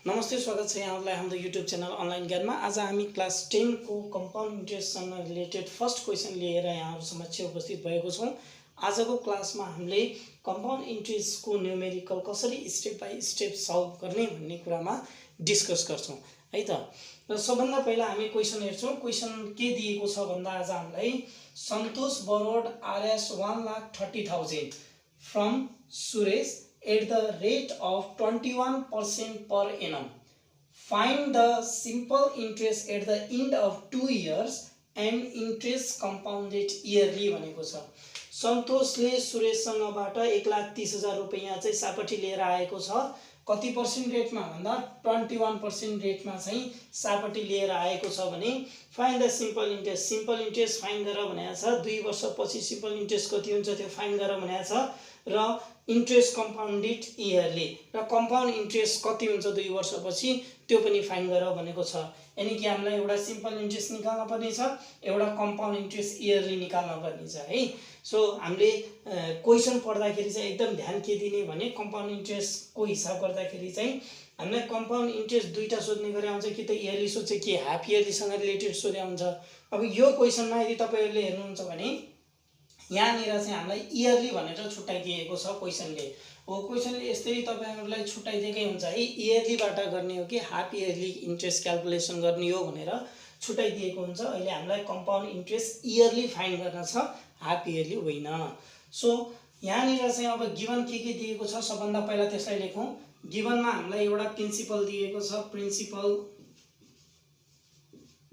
नमस्ते, स्वागत छ यहाँहरुलाई हाम्रो युट्युब च्यानल अनलाइन ज्ञानमा। आज हामी क्लास 10 को कम्पाउन्ड इन्ट्रेस्टसँग रिलेटेड फर्स्ट क्वेशन लिएर यहाँहरु समक्ष उपस्थित भएको छौं। आजको क्लासमा हामीले कम्पाउन्ड इन्ट्रेस्टको न्यूमेरिकल कसरी स्टेप बाइ स्टेप सल्भ गर्ने भन्ने कुरामा डिस्कस गर्छौं है त। र सबभन्दा पहिला हामी क्वेशन हेर्छौं। क्वेशन के दिएको छ भन्दा आज हामीलाई Santosh Barod RS 1,30,000 from Suresh at the rate of 21% per annum. Find the simple interest at the end of 2 years and interest compounded yearly भनेको छ। सन्तोषले सुरेशसँगबाट 1,30,000 रुपैयाँ चाहिँ सापटी लिएर आएको छ। कति पर्सेन्ट रेटमा भन्दा 21% रेटमा चाहिँ सापटी लिएर आएको छ भने find the simple interest. Simple interest find गर भनेको छ। 2 वर्षपछि सिम्पल इन्ट्रेस्ट कति हुन्छ त्यो फाइन्ड गर भनेको छ। र इन्ट्रेस्ट कम्पाउन्डेड इयरली र कम्पाउन्ड इन्ट्रेस्ट कति हुन्छ 2 वर्षपछि त्यो पनि फाइन्ड गर भनेको छ। यानी कि हामीलाई एउटा सिम्पल इन्ट्रेस्ट निकाल्न पर्ने छ, एउटा कम्पाउन्ड इन्ट्रेस्ट इयरली निकाल्न पर्ने छ है। सो हामीले क्वेशन पढ्दाखेरि चाहिँ एकदम ध्यान के दिने भने कम्पाउन्ड इन्ट्रेस्टको हिसाब गर्दाखेरि चाहिँ हामीलाई कम्पाउन्ड इन्ट्रेस्ट दुईटा सोध्ने गरे हुन्छ, कि त इयरली सोध्छ कि हाफ इयरलीसँग रिलेटेड सोधे हुन्छ। अब यो क्वेशनमा यदि तपाईहरुले हेर्नुहुन्छ भने यहाँनिर चाहिँ हामीलाई इयरली भनेर छुट्याइदिएको छ क्वेशनले। हो क्वेशनले यसरी तपाईहरुलाई छुट्याइदिएकै हुन्छ है, इयरलीबाट गर्ने हो कि हाफ इयरली इन्ट्रेस्ट क्याल्कुलेसन गर्ने हो भनेर छुट्याइदिएको हुन्छ। अहिले हामीलाई कम्पाउन्ड इन्ट्रेस्ट इयरली फाइन्ड गर्न छ, हाफ इयरली होइन। सो यहाँनिर चाहिँ अब गिवन के दिएको छ सबभन्दा पहिला त्यसलाई लेखौं। गिवनमा हामीलाई एउटा प्रिन्सिपल दिएको छ,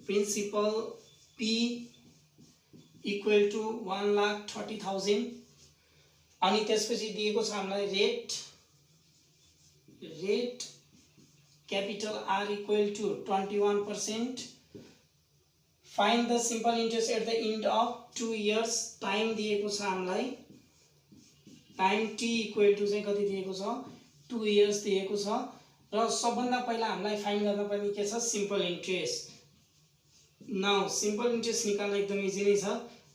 प्रिन्सिपल P इक्वल टु 1,30,000 अनि त्यसपछि दिएको छ हामीलाई rate capital R equal to 21%। Find the simple interest at the end of 2 years. Time दिएको छ हामीलाई, टाइम T इक्वल टु चाहिँ कति दिएको छ 2 इयर्स दिएको छ। र सबभन्दा पहिला हामीलाई फाइन्ड गर्न पर्ने के छ simple interest. Now simple interest निकाल्न एकदम इजी नै छ।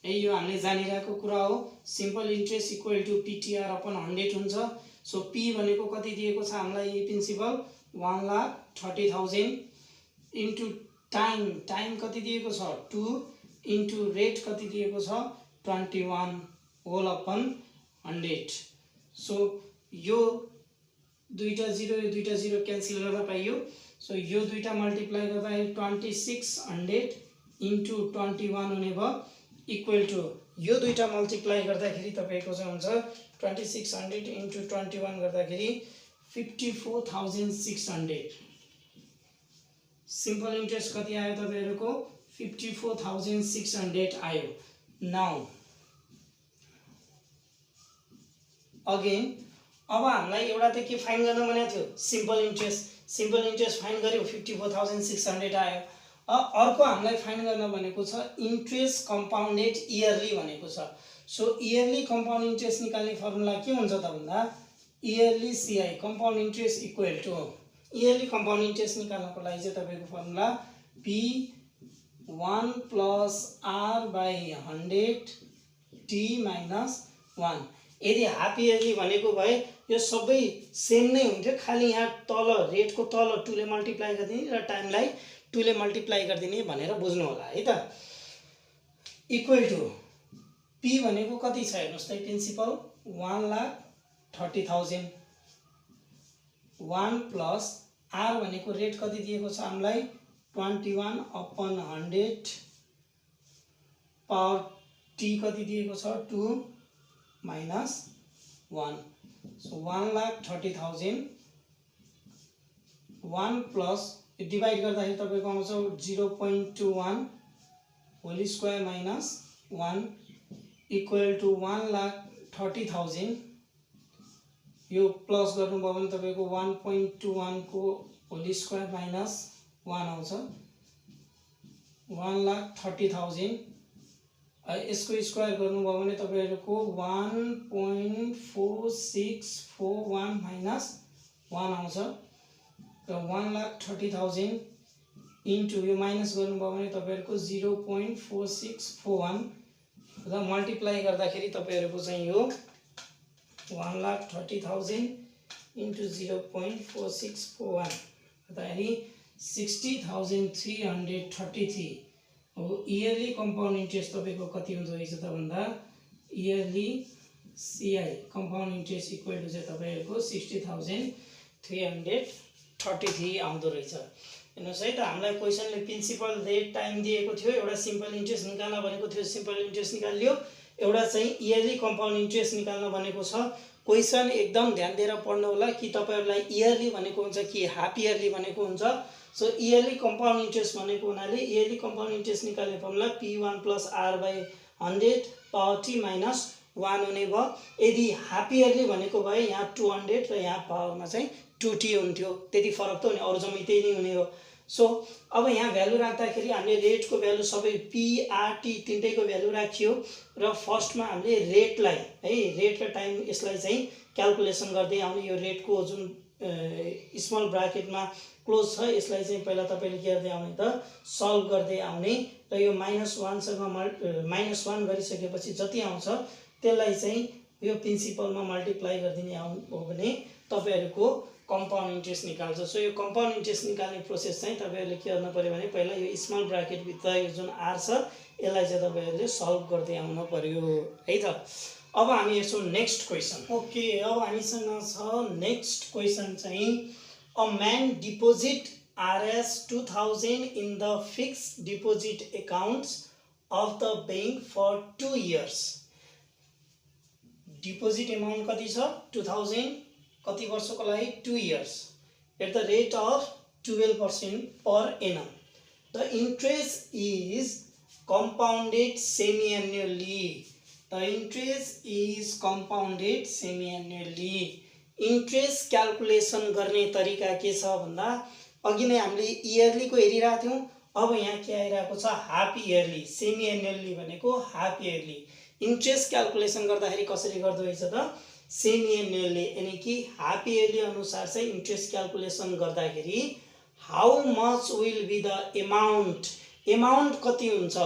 यो हामीले जानिरहेको कुरा हो। Simple interest equal to PTR upon 100 हुन्छ। सो P भनेको कति दिएको छ हामीलाई यो प्रिन्सिपल 1,30,000 इन्टु टाइम कति दिएको छ 2 इन्टु रेट कति दिएको छ 21 होल अपन 100। सो यो दुईटा 0 यो दुईटा 0 क्यान्सल गर्न पाइयो। सो यो दुईटा मल्टिप्लाई गर्दा 2600 इन्टु 21 हुने भयो इक्वल टु यो दुईटा मल्टिप्लाई गर्दाखेरि तपाईको चाहिँ हुन्छ 2600 इन्टु 21 गर्दाखेरि 54,600। सिम्पल इन्ट्रेस्ट कति आयो तपाईहरुको 54,600 आयो। नाउ अगेन अब हामीलाई एउटा त के फाइन्ड गर्न भनेको थियो सिम्पल इन्ट्रेस्ट फाइन्ड गर्यो 54,600 आयो। अर्को हामीलाई फाइन्ड गर्न भनेको छ इन्ट्रेस्ट कम्पाउन्डेड इयरली भनेको छ। सो इयरली कम्पाउन्ड इन्ट्रेस्ट निकाल्ने फर्मुला के हुन्छ त भन्दा yearly CI compound interest equal to yearly compound interest निकाल्नको लागि चाहिँ तपाईको फर्मुला P1 + R/100 T - 1। यदि हाफ इयरली भनेको भए यो सबै सेम नै हुन्थ्यो, खाली यहाँ तल रेटको तल 2 ले मल्टिप्लाई गरिदिने र टाइमलाई 2 ले मल्टिप्लाई गरिदिने भनेर बुझ्नु होला है त। इक्वल टु P भनेको कति छ हेर्नुस् त प्रिन्सिपल 1,30,000 1 प्लस R भनेको रेट कति दिएको छ हामीलाई 21/100 पावर T कति दिएको छ 2 - 1। सो 1,30,000 1 प्लस डिवाइड गर्दाखेरि तपाईको आउँछ 0.21 whole square minus 1 equal to 1,30,000। यो प्लस गर्नुभयो भने तपाईको 1.21 को होल स्क्वायर माइनस 1 आउँछ 1,30,000। यसको स्क्वायर गर्नुभयो भने तपाईहरुको 1.4641 माइनस 1 आउँछ र 1,30,000 इन्टु यो माइनस गर्नुभयो भने तपाईहरुको 0.4641 र मल्टिप्लाई गर्दाखेरि तपाईहरुको चाहिँ यो 1,30,000 इन्टु 0.4641 गर्दाखेरि 60,333 अब इयरली कम्पाउन्ड इन्ट्रेस्ट तपाईको कति हुन्छ रहेछ त भन्दा yearly CI compound interest equal to चाहिँ तपाईको 60,333 आउँदो रहेछ। हेर्नुहोस् है त हामीलाई क्वेसनले प्रिन्सिपल रेट टाइम दिएको थियो, एउटा सिम्पल इन्ट्रेस्ट निकाल्न भनेको थियो, सिम्पल इन्ट्रेस्ट निकालियो, एउटा चाहिँ इयरली कम्पाउन्ड इन्ट्रेस्ट निकाल्न भनेको छ। क्वेसन एकदम ध्यान दिएर पढ्नु होला कि तपाईहरुलाई इयरली भनेको हुन्छ कि हाफ इयरली भनेको हुन्छ। सो इयरली कम्पाउन्ड इन्ट्रेस्ट भनेको हुनाले इयरली कम्पाउन्ड इन्ट्रेस्ट निकाल्ने formula P1 + R/100 power t - 1 हुने भयो। यदि हाफ इयरली भनेको भए यहाँ 200 र यहाँ पावरमा चाहिँ 2t हुन्थ्यो, त्यति फरक त हुने, अरु जम्मै त्यही नै हुने हो। सो अब यहाँ भ्यालु राख्दाखेरि हामीले रेटको भ्यालु सबै PRT तीनटैको भ्यालु राखियो र फर्स्टमा हामीले रेटलाई है रेट र टाइम यसलाई चाहिँ क्याल्कुलेसन गर्दै आउने। यो रेटको जुन स्मल ब्राकेटमा क्लोज छ यसलाई चाहिँ पहिला तपाईले के गर्दै आउने त सल्भ गर्दै आउने र यो -1 सँग -1 गरिसकेपछि जति आउँछ त्यसलाई चाहिँ यो प्रिन्सिपलमा मल्टिप्लाई गर्दिने हो भने तपाईहरुको कम्पाउन्ड इन्ट्रेस्ट निकाल्छ। सो यो कम्पाउन्ड इन्ट्रेस्ट निकाल्ने प्रोसेस चाहिँ तपाईहरुले के गर्न पर्यो भने पहिला यो स्मल ब्राकेट भित्र यो जुन r छ यसलाई चाहिँ तपाईहरुले सल्भ गर्दै आउनु पर्यो है त। अब हामी हेर्छौं नेक्स्ट क्वेसन। ओके, अब हामीसँग छ नेक्स्ट क्वेसन चाहिँ a man deposit Rs 2000 in the fixed deposit accounts of the bank for 2 years. Deposit amount कति छ 2000, कति वर्षको लागि 2 years, at the rate of 12% per annum. The interest is compounded semi-annually. The interest is compounded semi-annually. Interest calculation गर्ने तरिका के छ भन्दा अघि नै हामीले इयरली को हेरिरहेका थियौं, अब यहाँ के आइरहेको छ हाफ इयरली। सेमी एनुअली भनेको हाफ इयरली। इन्ट्रेस्ट क्याल्कुलेसन गर्दाखेरि कसरी गर्दो रहेछ त सेमी एनुअली, यानी कि हाफ इयरली अनुसार चाहिँ इन्ट्रेस्ट क्याल्कुलेसन गर्दाखेरि how much will be the amount कति हुन्छ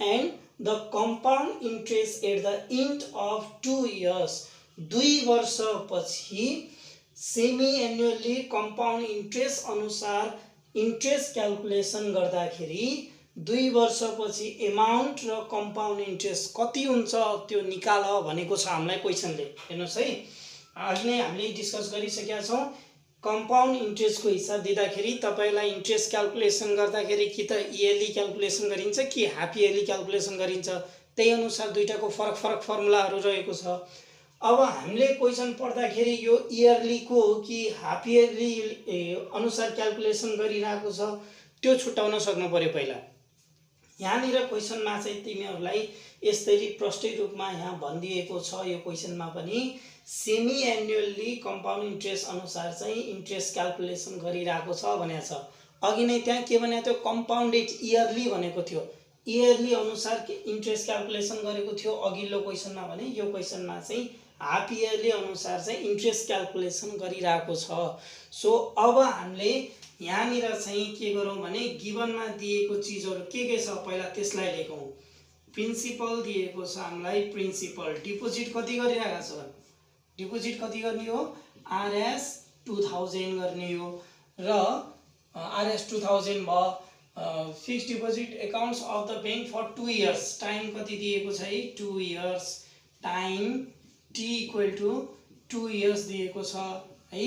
and the compound interest at the end of 2 years 2 वर्षपछि सेमी एनुअली कम्पाउन्ड इन्ट्रेस्ट अनुसार इन्ट्रेस्ट क्याल्कुलेसन गर्दाखेरि 2 वर्षपछि अमाउन्ट र कम्पाउन्ड इन्ट्रेस्ट कति हुन्छ त्यो निकाल भनेको छ हामीलाई क्वेसनले। हेर्नुस् है, अघि नै हामीले डिस्कस गरिसकेका छौं। कम्पाउन्ड इन्ट्रेस्ट को हिसाब दिँदाखेरि तपाईलाई इन्ट्रेस्ट क्याल्कुलेसन गर्दाखेरि कि त इयरली क्याल्कुलेसन गरिन्छ कि हाफ इयरली क्याल्कुलेसन गरिन्छ, त्यही अनुसार दुईटाको फरक फर्मुलाहरू रहेको छ। अब हामीले क्वेसन पढ्दाखेरि यो इयरली को कि हाफ इयरली अनुसार क्याल्कुलेसन गरिरहेको छ त्यो छुटाउन सक्नु पर्यो पहिला। यहाँनिर क्वेसनमा चाहिँ तिमीहरूलाई यसरी प्रष्टै रूपमा यहाँ भनिदिएको छ, यो क्वेसनमा पनि सेमी एनुअली कम्पाउन्ड इन्ट्रेस्ट अनुसार चाहिँ इन्ट्रेस्ट क्याल्कुलेसन गरिरहेको छ भनेको छ। अघि नै त्यहाँ के भनेको थियो कम्पाउन्डेड इयरली भनेको थियो, इयरली अनुसार इन्ट्रेस्ट क्याल्कुलेसन गरेको थियो अघिल्लो क्वेसनमा भने यो क्वेसनमा चाहिँ हाफ इयरली अनुसार चाहिँ इन्ट्रेस्ट क्याल्कुलेसन गरिरहेको छ। सो अब हामीले यहाँनिर चाहिँ के गरौँ भने गिभनमा दिएको चीजहरु के छ पहिला त्यसलाई लेखौं। प्रिन्सिपल दिएको छ हामीलाई, प्रिन्सिपल डिपोजिट कति गरिरहेको छ, डिपोजिट कति गर्ने हो Rs 2000 गर्ने हो र Rs 2000 भयो। Fixed deposit accounts of the bank for 2 years, time कति दिएको छ 2 years, time t equal to 2 years दिएको छ है।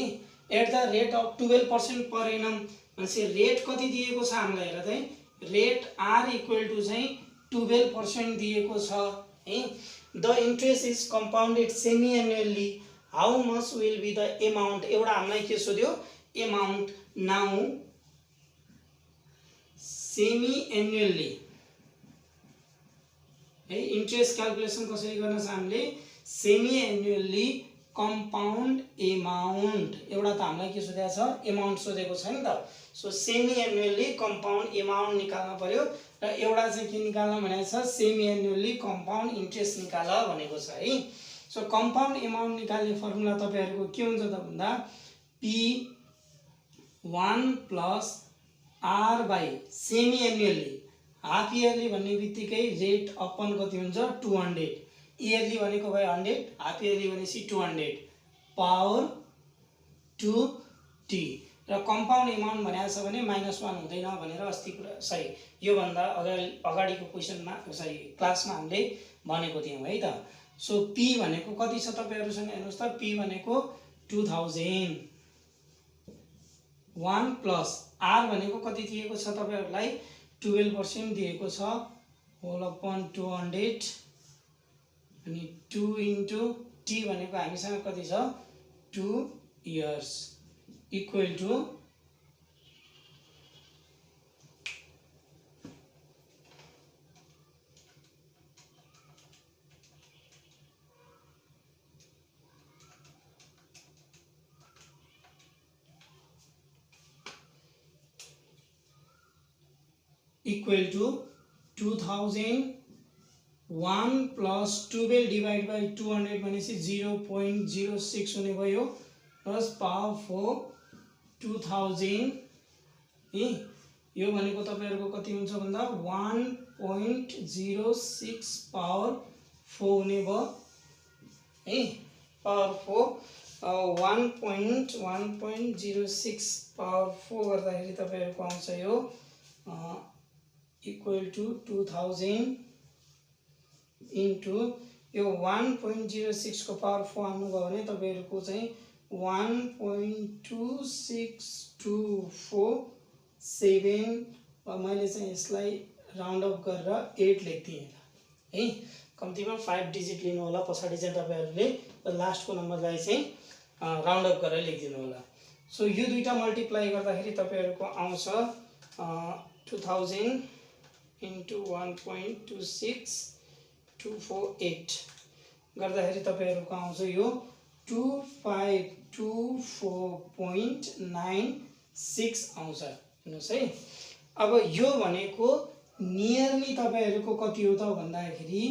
At the rate of 12% per annum भनेपछि रेट कति दिएको छ हामीलाई हेर त, रेट r इक्वल टु चाहिँ 12% दिएको छ है। The interest is compounded semi annually, how much will be the amount, एउटा हामीलाई के सोध्यो अमाउन्ट। नाउ सेमी एनुअली है इन्ट्रेस्ट क्याल्कुलेसन कसरी गर्न छ हामीले सेमी एनुअली कम्पाउन्ड अमाउन्ट, एउटा त हामीलाई के सोधेको छ अमाउन्ट सोधेको छ नि त। So semi annually compound amount निकाल्न पर्यो र एउटा चाहिँ के निकाल्न भनेको छ सेमी एनुअली कम्पाउन्ड इन्ट्रेस्ट निकाल भनेको छ है। सो कम्पाउन्ड अमाउन्ट निकाल्ने फर्मुला तपाईहरुको के हुन्छ त भन्दा P1 + R by semi annually, half yearly भन्ने बित्तिकै रेट अपन कति हुन्छ 200, इयरली भनेको भए 100, हाफ इयरली भनेपछि 200 पावर 2t र कम्पाउन्ड एमाउन्ट भनेको छ भने -1 हुँदैन भनेर अस्ति यो भन्दा अगाडिको क्वेशनमा क्लासमा हामीले भनेको थियौं है त। सो p भनेको कति छ तपाईहरुसँग हेर्नुस् त, p भनेको 2000 1 प्लस r भनेको कति दिएको छ तपाईहरुलाई 12% दिएको छ होल अपन 200 अनि 2 इन्टु t भनेको हामीसँग कति छ 2 years equal to equal to 2001 plus 12 divided by 200 भनेपछि 0.06 हुने भयो प्लस पावर 4 2000 यो भनेको तपाईहरुको कति हुन्छ भन्दा 1.06 पावर 4 हुने भयो है पावर 4 1.06 पावर 4 गर्दाखेरि तपाईहरुको आउँछ यो equal to 2000 into यो 1.06 को पावर 4 हाल्नु भयो भने तपाईहरुको चाहिँ 1.26247 मैले चाहिँ यसलाई राउन्ड अफ गरेर 8 लेख्दिए है कम्तिमा 5 डिजिट लिनु होला पछाडी चाहिँ तपाईहरुले लास्टको नम्बरलाई चाहिँ राउन्ड अफ गरेर लेखिदिनु होला। सो यो दुईटा मल्टिप्लाई गर्दाखेरि तपाईहरुको आउँछ 2000 into 1.26248 गर्दाखेरि तपाईहरुको आउँछ यो 2524.96 आउँछ हेर्नुस् है। अब यो भनेको नियरली तपाईहरुको कति हो त भन्दाखेरि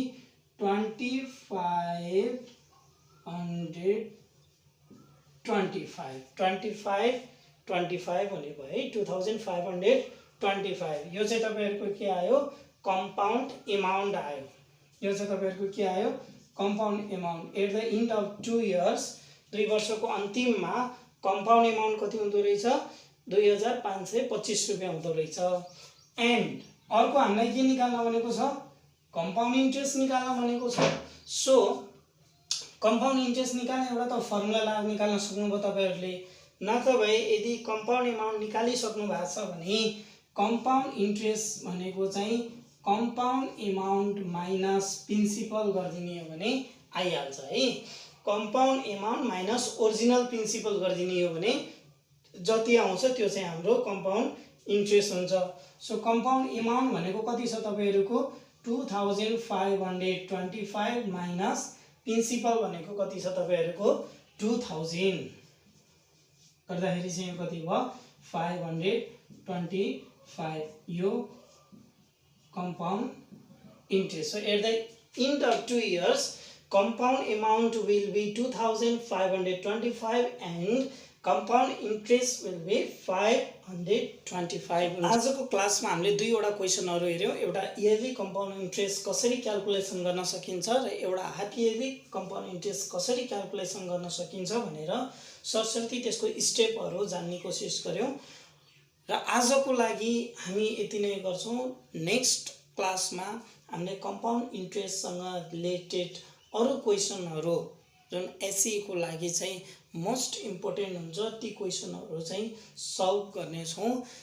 2525 हुने भयो है 2525 यो चाहिँ तपाईहरुको के आयो कम्पाउन्ड एमाउन्ट आयो। यो चाहिँ तपाईहरुको के आयो compound amount at the end of 2 years 2 वर्षको अन्तिममा कम्पाउन्ड एमाउन्ट कति हुँदो रहेछ 2525 रुपैयाँ हुँदो रहेछ। एन्ड अर्को हामीलाई के निकाल्न भनेको छ कम्पाउन्ड इन्ट्रेस्ट निकाल्न भनेको छ। सो कम्पाउन्ड इन्ट्रेस्ट निकाल्ने एउटा त फर्मुला निकाल्न सक्नुभयो तपाईहरुले नत्र भए यदि कम्पाउन्ड एमाउन्ट निकालिसक्नु भएको छ भने कम्पाउन्ड इन्ट्रेस्ट भनेको चाहिँ कम्पाउन्ड एमाउन्ट माइनस प्रिन्सिपल गरिदिने हो भने आइहाल्छ है। Compound amount minus original principal गरिदिने हो भने जति आउँछ त्यो चाहिँ हाम्रो कम्पाउन्ड इन्ट्रेस्ट हुन्छ। सो कम्पाउन्ड एमाउन्ट भनेको कति छ तपाईहरुको 2525 माइनस प्रिन्सिपल भनेको कति छ तपाईहरुको 2000 गर्दाखेरि चाहिँ कति भयो 525 यो compound interest. So at the end of 2 years compound amount will be 2525 and compound interest will be 525. आजको क्लासमा हामीले दुईवटा क्वेशनहरु हेर्यौं एउटा इयरली कम्पाउन्ड इन्ट्रेस्ट कसरी क्याल्कुलेसन गर्न सकिन्छ र एउटा हाफ इयरली कम्पाउन्ड इन्ट्रेस्ट कसरी क्याल्कुलेसन गर्न सकिन्छ भनेर सरसर्ती त्यसको स्टेपहरु जान्ने कोसिस गर्यौं र आजको लागि हामी यति नै गर्छौं। नेक्स्ट क्लासमा हामीले कम्पाउन्ड इन्ट्रेस्ट सँग रिलेटेड अरु क्वेशनहरु जुन एसई को लागि चाहिँ मोस्ट इम्पोर्टेन्ट हुन्छ ती क्वेशनहरु चाहिँ सल्भ गर्ने छौं।